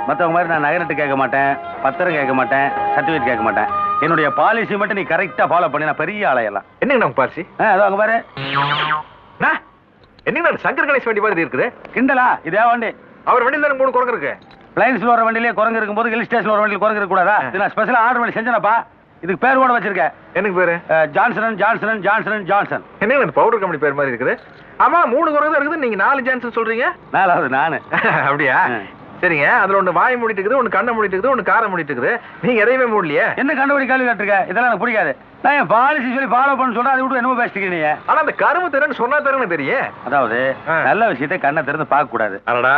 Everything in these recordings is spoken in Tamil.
மற்றவங்க மாதிரி நான் நகரத்து கேட்க மாட்டேன், பத்திரம் கேட்க மாட்டேன், சர்டிஃபிகேட் கேட்க மாட்டேன். என்னுடைய பாலிசி மட்டும் நீ கரெக்டா ஃபாலோ பண்ணி நான் பெரிய ஆளையெல்லாம். என்னங்க பாலிசி? அதோ அங்க பாரு. என்னங்க சங்கர் கணேஷ் வண்டி மாதிரி இருக்குது? கிண்டலா? இதே வண்டி. அவர் வண்டியில 3 குரங்கு இருக்கு. பிளைன்ஸ்ல வர வண்டியிலே குரங்கு இருக்கும்போது ஹில் ஸ்டேஷன் வர வண்டியில் குரங்கு இருக்க கூடாதா? இது நான் ஸ்பெஷலா ஆர்டர் பண்ணி செஞ்சேனப்பா. இதுக்கு பேர் கூட வச்சிருக்கேன். எனக்கு பேரு ஜான்சன் ஜான்சன் ஜான்சன் ஜான்சன். என்னங்க பவுடர் கம்பெனி பேர் மாதிரி இருக்குது? ஆமா 3 குரங்கு தான் இருக்குது, நீங்க 4 ஜான்சன் சொல்றீங்க. 4வது நானு. அப்படியா? சரிங்க. அதுல ஒண்ணு வாய் மூடிட்டு இருக்குது, ஒண்ணு கண்ணை மூடிட்டு இருக்குது, ஒண்ணு காரை மூடிட்டு இருக்குது. நீங்க எதையுமே மூடலையே. என்ன கண்டுபிடி கேள்வி கேட்டிருக்க? இதெல்லாம் எனக்கு பிடிக்காது. நான் என் பாலிசி சொல்லி ஃபாலோ பண்ண சொல்றேன், அதை விட்டு என்னமோ பேசிட்டு நீ. ஆனா அந்த கரும்பு திறன்னு சொன்னா தரன்னு தெரியும். அதாவது நல்ல விஷயத்தை கண்ணை திறந்து பார்க்க கூடாது. அடடா.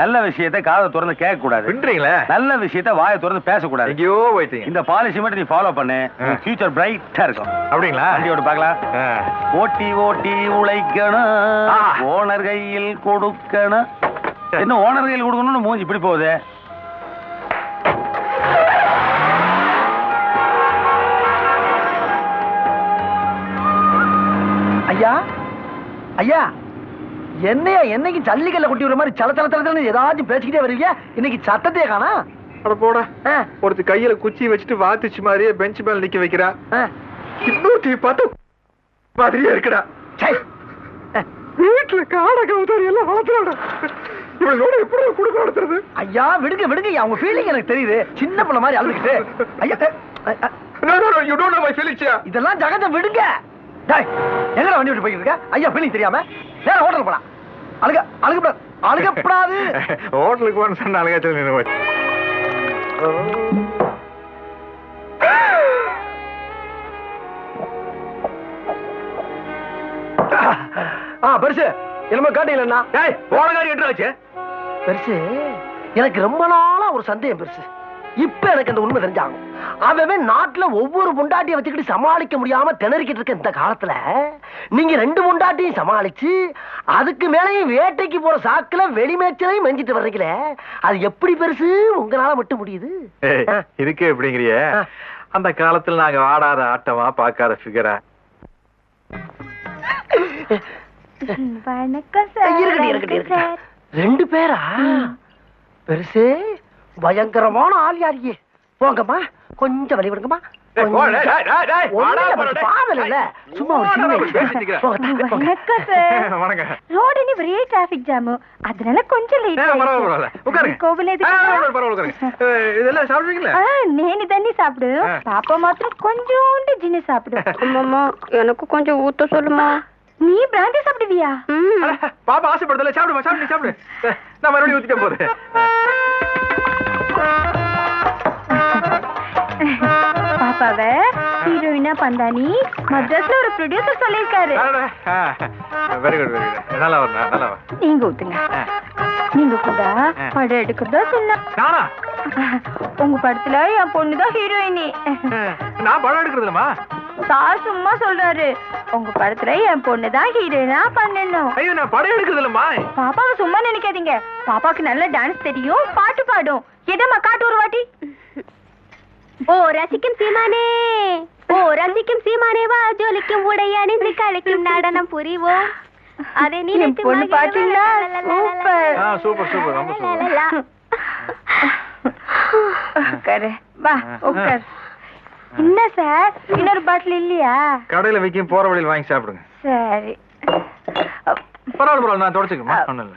நல்ல விஷயத்தை காதை திறந்து கேட்க கூடாது. பின்றீங்களே. நல்ல விஷயத்தை வாயை திறந்து பேசக்கூடாது. ஐயோ போயிட்டீங்க. இந்த பாலிசி மட்டும் நீ ஃபாலோ பண்ணு, ஃபியூச்சர் பிரைட்டா இருக்கும். அப்படிங்களா? வண்டியோட பார்க்கலாம். ஓட்டி ஓட்டி உழைக்கணும், ஓனர் கையில் கொடுக்கணும். என்ன ஓனர் கையில் கொடுக்கணும்னு மூஞ்சி இப்படி போகுது? ஐயா ஐயா, என்னையா என்னைக்கு ஜல்லிக்கல்ல கொட்டி விடுற மாதிரி சல சல சலன்னு ஏதாச்சும் பேசிக்கிட்டே வருவீங்க, இன்னைக்கு சத்தத்தையே காணா. அட போடா. ஒருத்தி கையில குச்சி வச்சுட்டு வாத்துச்சு மாதிரியே பெஞ்ச் மேல நிக்க வைக்கிறா. இன்னொருத்தி பார்த்து மாதிரியே இருக்குடா. வீட்டுல காடை கவுதாரி எல்லாம் வளர்த்துறாடா. இவளோட எப்படி குடுக்க நடத்துறது? ஐயா விடுங்க விடுங்க, அவங்க ஃபீலிங் எனக்கு தெரியுது. சின்ன பிள்ளை மாதிரி அழுதுகிட்டு. ஐயா you don't know my feelings. இதெல்லாம் ஜகத்தை விடுங்க. டேய் எங்கடா வண்டி விட்டு போயிட்டு இருக்க? ஐயா ஃபீலிங் தெரியாம நேரா ஹோட்டல் போடா. அழுகப்படாது அழுகப்படாது. ஹோட்டலுக்கு போன சொன்ன அழுகாச்சல் நின்னு போச்சு. பெருசு என்னமோ காட்டீங்களா? டேய் போன காரி எட்ராச்சு. பெருசு எனக்கு ரொம்ப நாளா ஒரு சந்தேகம் பெருசு. இப்ப எனக்கு அந்த உண்மை தெரிஞ்சாகும். அவன் நாட்டுல ஒவ்வொரு முண்டாட்டியை வச்சுக்கிட்டு சமாளிக்க முடியாம திணறிக்கிட்டு இருக்க இந்த காலத்துல நீங்க 2 முண்டாட்டியும் சமாளிச்சு அதுக்கு மேலையும் வேட்டைக்கு போற சாக்குல வெளிமேச்சலையும் மெஞ்சிட்டு வர்றீங்களே, அது எப்படி பெருசு உங்களால மட்டும் முடியுது? இதுக்கு எப்படிங்கிறிய? அந்த காலத்துல நாங்க ஆடாத ஆட்டமா பார்க்காத ஃபிகரா. இருக்கட்டும் 2 பேரா? பெருசு பயங்கரமான ஆள் யாரியே. போங்கம்மா கொஞ்சம் வழி விடுங்கம்மா. சும்மா ஒரே டிராபிக் ஜாம், அதனால கொஞ்சம் நேனு தண்ணி சாப்பிடு, பாப்பா மாத்திரம் கொஞ்சோண்டு ஜின்னு சாப்பிடு. அம்மா எனக்கு கொஞ்சம் ஊத்த சொல்லுமா. நீ பிராந்தி சாப்பிடுவியா? பாப்பா ஆசைப்படுதல, சாப்பிடுமா சாப்பிடு சாப்பிடு. நான் மறுபடியும் ஊத்திட்டேன் போது. பாப்பாவ ஹீரோயினா பந்தானி மദ്രാஸ்ல ஒரு ப்ரொடியூசர் சொல்லிருக்காரு. Very good very good. நல்லா வர நல்லா வர. நீங்க ஊத்துங்க. நீங்க கூட படம் எடுக்கிறதா சொன்னா. நானா? உங்க படத்துல என் பொண்ணுதான் ஹீரோயினி. நான் படம் எடுக்கிறதுலமா? சார் சும்மா சொல்றாரு. உங்க படத்துல என் பொண்ணுதான் ஹீரோயினா பண்ணணும். ஐயோ நான் படம் எடுக்கிறதுலமா. பாப்பாவை சும்மா நினைக்காதீங்க. பாப்பாக்கு நல்ல டான்ஸ் தெரியும், பாட்டு பாடும். எதம்மா காட்டு ஒரு வாட்டி. ஓ ரசிக்கும் சீமானே, ஓ ரசிக்கும் சீமானே, வா ஜொலிக்கும் உடைய அணிந்து கலைக்கும் நடனம் புரிவோம். அதே நீ பொண்ணு பாத்தீங்களா? சூப்பர் சூப்பர் சூப்பர் ரொம்ப சூப்பர். உட்காரு வா உட்காரு. என்ன சார் இன்னொரு பாட்டில் இல்லையா? கடையில விக்கும், போற வழியில் வாங்கி சாப்பிடுங்க. சரி பரவாயில்ல நான் தொடச்சுக்கமா. ஒண்ணும்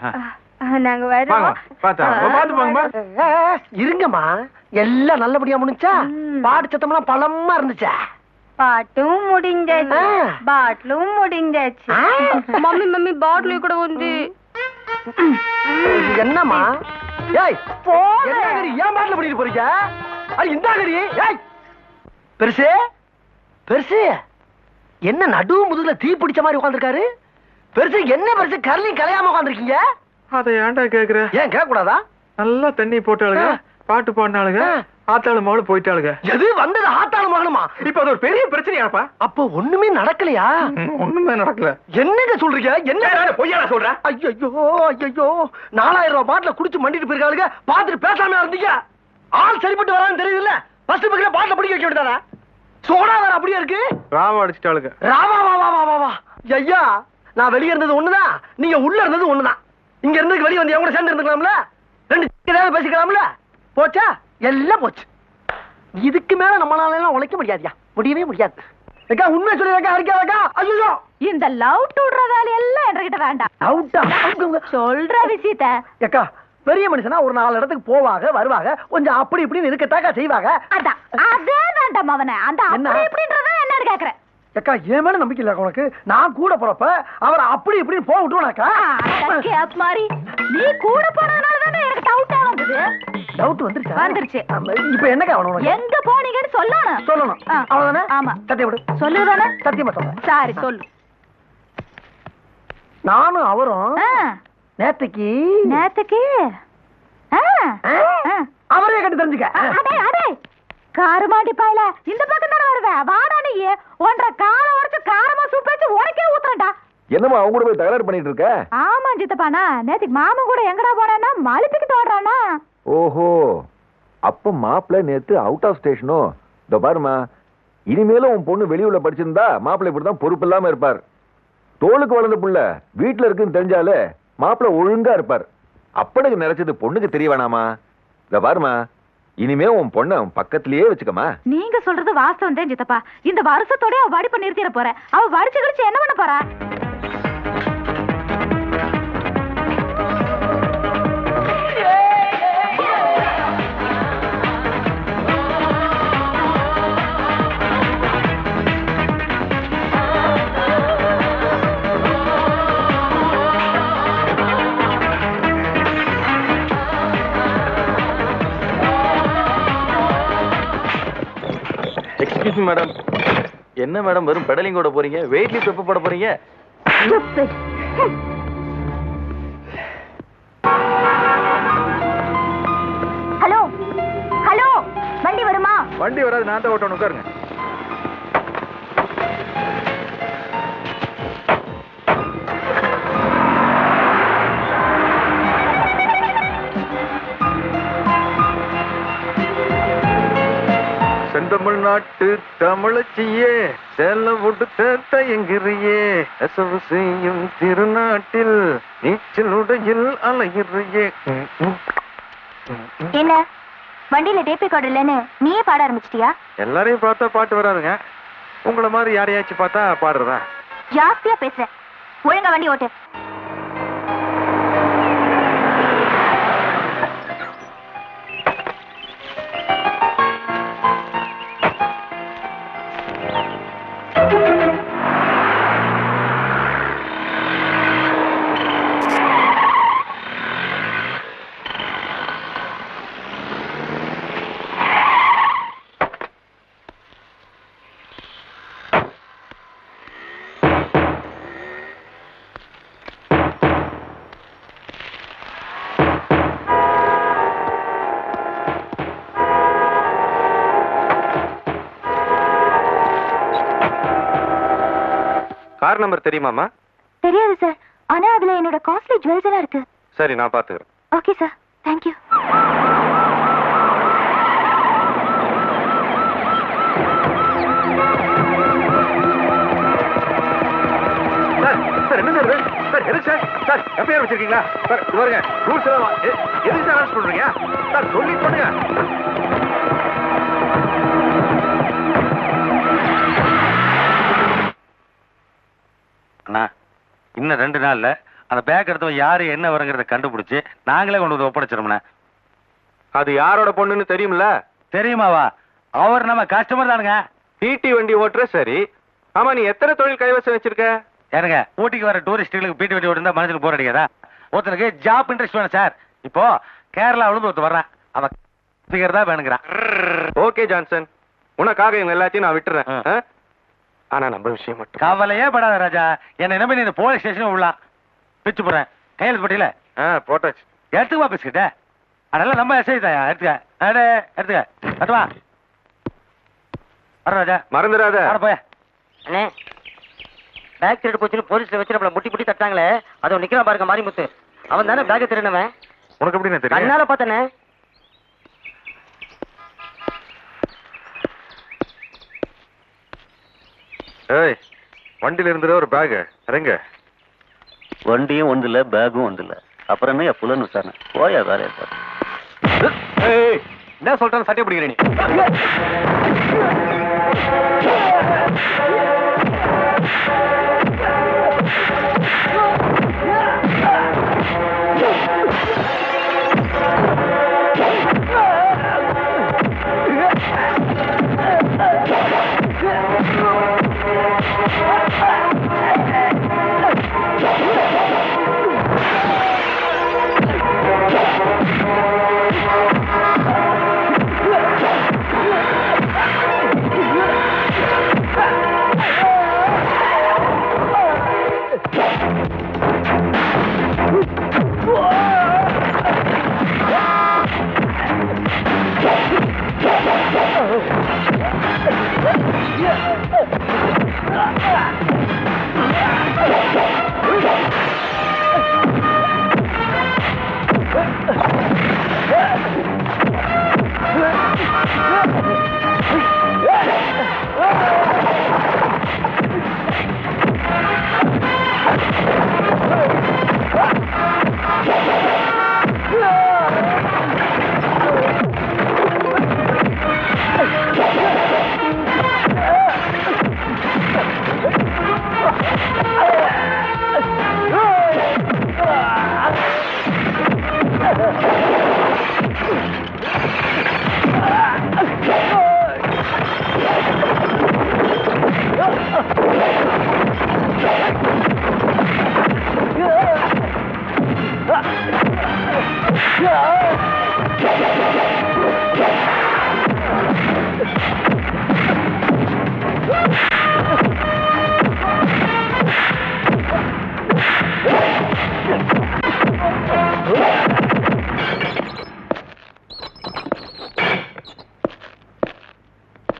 நாங்க வரோம். பாத்து போங்கம்மா. இருங்கம்மா, எல்லாம் நல்லபடியா முடிஞ்சா? பாட்டு சத்தம்லாம் பலமா இருந்துச்சா? பாட்டும் முடிஞ்சாச்சு, பாட்டிலும் முடிஞ்சாச்சு. மம்மி மம்மி பாட்டில் கூட வந்து என்னம்மா? ஏய் என்ன கறி ஏன் பாட்டில் பண்ணிட்டு போறீங்க? அது இந்த கறி. ஏய் பெருசு பெருசு என்ன நடு முதுகுல தீ பிடிச்ச மாதிரி உட்கார்ந்திருக்காரு? பெருசு என்ன பெருசு கரலையும் கலையாம உட்கார்ந்திருக்கீங்க? அதை ஏன்டா கேக்குற? ஏன் கேட்க கூடாதா? நல்லா தண்ணி போட்டாளுங்க, பாட்டு பாடினாளுங்க, ஆத்தாளு மகளும் போயிட்டாளுங்க. எது வந்தது? ஆத்தாளு மகளுமா? இப்ப அது ஒரு பெரிய பிரச்சனையாப்பா. அப்போ ஒண்ணுமே நடக்கலையா? ஒண்ணுமே நடக்கல. என்னங்க சொல்றீங்க? என்ன பொய்யா சொல்ற? ஐயோ ஐயோ 4000 ரூபாய் பாட்டில குடிச்சு மண்டிட்டு போயிருக்காளுங்க, பாத்துட்டு பேசாம இருந்தீங்க. ஆள் சரிப்பட்டு வரான்னு தெரியுதுல்ல? ஃபர்ஸ்ட் பக்கத்துல பாட்டில பிடிக்க வைக்க வேண்டியதானே? சோடா வேற அப்படியே இருக்கு. ராவா அடிச்சிட்டாளுங்க. ராவா வா வா வா வா வா. ஐயா நான் வெளியே இருந்தது ஒண்ணுதான், நீங்க உள்ள இருந்தது ஒண்ணுதான். இங்க இருந்து வெளியே வந்து கூட சேர்ந்து இருந்துக்கலாம்ல, 2 பேசிக்கலாம்ல. போச்சா? எல்லாம் போச்சு. இதுக்கு மேல நம்மளால எல்லாம் உழைக்க முடியாதுயா, முடியவே முடியாது. அக்கா உண்மை சொல்லிருக்கா, அடிக்காதக்கா. ஐயோ, இந்த லவ் டுடுற வேலை எல்லாம் என்கிட்ட வேண்டாம். அவுட்டா சொல்ற விஷயத்த. அக்கா பெரிய மனுஷனா ஒரு 4 இடத்துக்கு போவாங்க வருவாங்க, கொஞ்சம் அப்படி இப்படின்னு இருக்கட்டாக்கா செய்வாங்க. அதான் அதே வேண்டாம் அவனை. அந்த அப்படி இப்படின்றத என்னன்னு கேக்குறேன். அக்கா என் மேல நம்பிக்கை இல்ல உனக்கு? நான் கூட போறப்ப அவரை அப்படி இப்படின்னு போக விட்டுருவாக்கா. கேப் மாதிரி நீ கூட போனதுனால தானே எனக்கு டவுட்டா வந்தது. டவுட் வந்துருச்சு. இப்ப என்னக்கா அவனுக்கு எங்க போனீங்கன்னு சொல்லணும். அவ்வளவுதானே? ஆமா. சத்தியம் விடு. சொல்லுதானே? சத்தியமா சொல்றேன். சரி சொல்லு. நானும் அவரும் நேத்துக்கு அவரே கட்டி தெரிஞ்சுக்க. அடே காரமாடி பாயல, இந்த பக்கம் தானே வருவே. வாடா நீ ஒன்றரை கார உடைச்சு காரமா சூப் வச்சு உனக்கே ஊத்துறேன்டா. என்னமா அவங்க கூட போய் தகராறு பண்ணிட்டு இருக்க? ஆமா சித்தப்பானா, நேத்துக்கு மாமன் கூட எங்கடா போறேன்னா மலிப்பிக்கிட்டு ஓடுறானா. ஓஹோ, அப்ப மாப்பிள்ள நேத்து அவுட் ஆஃப் ஸ்டேஷனோ? இதோ பாருமா, இனிமேலும் உன் பொண்ணு வெளியூர்ல படிச்சிருந்தா மாப்பிள்ள இப்படிதான் பொறுப்பு இல்லாம இருப்பார். தோளுக்கு வளர்ந்த புள்ள வீட்டுல இருக்குன்னு தெரிஞ்சாலே மாப்பிள்ள ஒழுங்கா இருப்பார். அப்பனுக்கு நினைச்சது பொண்ணுக்கு தெரிய வேணாமா? இதோ பாருமா, இனிமே உன் பொண்ண பக்கத்திலேயே வச்சுக்கமா. நீங்க சொல்றது வாஸ்தவம் தான் சித்தப்பா. இந்த வருஷத்தோட அவ படிப்பு நிறுத்திட போற. அவ படிச்சு கழிச்சு என்ன பண்ண போறா? Excuse me madam. என்ன மேடம் வெறும் பெடலிங் ஓட போறீங்க? வெயிட் லிஃப்ட் எப்ப போட போறீங்க? ஹலோ ஹலோ, வண்டி வருமா? வண்டி வராது, நான் தான் ஓட்டணும். உட்காருங்க. செந்தமிழ்நாட்டு தமிழச்சியே செல்ல விட்டு தயங்கிறியே, நெசவு செய்யும் திருநாட்டில் நீச்சல் உடையில் அலைகிறியே. என்ன வண்டியில டேப் ரெக்கார்ட் இல்லன்னு நீயே பாட ஆரம்பிச்சிட்டியா? எல்லாரையும் பார்த்தா பாட்டு வராதுங்க, உங்களை மாதிரி யாரையாச்சும் பார்த்தா பாடுறதா? ஜாஸ்தியா பேசுற. ஒழுங்கா வண்டி ஓட்டு. கார் நம்பர் தெரியுமாமா? தெரியாது சார், ஆனா அதுல என்னோட காஸ்ட்லி ஜுவல்ஸ் எல்லாம் இருக்கு. சரி, நான் பாத்துக்கிறேன். Okay sir, thank you. சார் என்ன சார் சார் எதுக்கு சார் சார் எஃப்ஐஆர் வச்சிருக்கீங்களா சார்? பாருங்க ரூல்ஸ் எல்லாம் எதுக்கு சார் அரெஸ்ட் பண்றீங்க சார்? சொல்லி பண்ணுங்க. அண்ணா, இன்னும் 2 நாள்ல அந்த பேக் எடுத்தவன் யாரு என்ன வருங்கிறத கண்டுபிடிச்சு நாங்களே கொண்டு வந்து ஒப்படைச்சிரும்ண்ணா. அது யாரோட பொண்ணுன்னு தெரியும்ல? தெரியுமாவா? அவர் நம்ம கஸ்டமர் தானுங்க. டிடி வண்டி ஓட்டுற சரி. ஆமா, நீ எத்தனை தொழில் கைவசம் வச்சிருக்க? ஏனுங்க, ஊட்டிக்கு வர டூரிஸ்டுகளுக்கு பீட்டி வண்டி ஓட்டுந்தா மனசுக்கு போர் அடிக்காதா? ஒருத்தனுக்கு ஜாப் இன்ட்ரெஸ்ட் வேணும் சார். இப்போ கேரளாவிலிருந்து ஒருத்தர் வர்றான், அவன் தான் வேணுங்கிறான். ஓகே ஜான்சன், உனக்காக இவங்க எல்லாத்தையும் நான் விட்டுறேன். ஆனா நம்ம விஷயம் மட்டும் கவலையே படாத ராஜா. என்ன நம்பி நீ போலீஸ் ஸ்டேஷன் விடலாம். பிச்சு போடுறேன் கையெழுத்து பட்டியல போட்டாச்சு. எடுத்துக்குவா பிஸ்கிட்ட. அதெல்லாம் நம்ம எஸ்ஐ தாயா. எடுத்துக்க எடுத்துக்க கட்டுவா. வர ராஜா, மறந்துடாத. போய அண்ணே, பேக் திருடு போச்சுன்னு போலீஸ்ல வச்சு நம்மள முட்டி முட்டி தட்டாங்களே, அதை நிக்கிறான் பாருங்க மாரிமுத்து. அவன் தானே பேக்கை திருடினவன். உனக்கு எப்படி தெரியும்? கண்ணால பார்த்தனே. ஏய், வண்டியில இருந்துற ஒரு பேக் இறங்க. வண்டியும் ஒன்றுல பேக்கும் ஒன்றுல. அப்புறம் என்ன புலன் விசாரணை போயா வேற சார். என்ன சொல்றேன்னு சட்டை பிடிக்கிற நீ?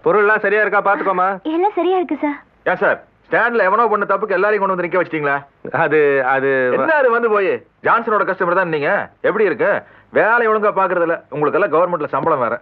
பொருள்லாம் சரியா இருக்கா பாத்துக்கோமா. எல்லாம் சரியா இருக்கு சார். ஏன் சார் ஸ்டாண்ட்ல எவனோ பண்ண தப்புக்கு எல்லாரையும் கொண்டு வந்து நிக்க வச்சிட்டீங்களா? அது என்ன வந்து போய் ஜான்சனோட கஸ்டமர் தான் நீங்க. எப்படி இருக்கு வேலை ஒழுங்கா பாக்குறதுல உங்களுக்கு எல்லாம் கவர்மெண்ட்ல சம்பளம் வேற.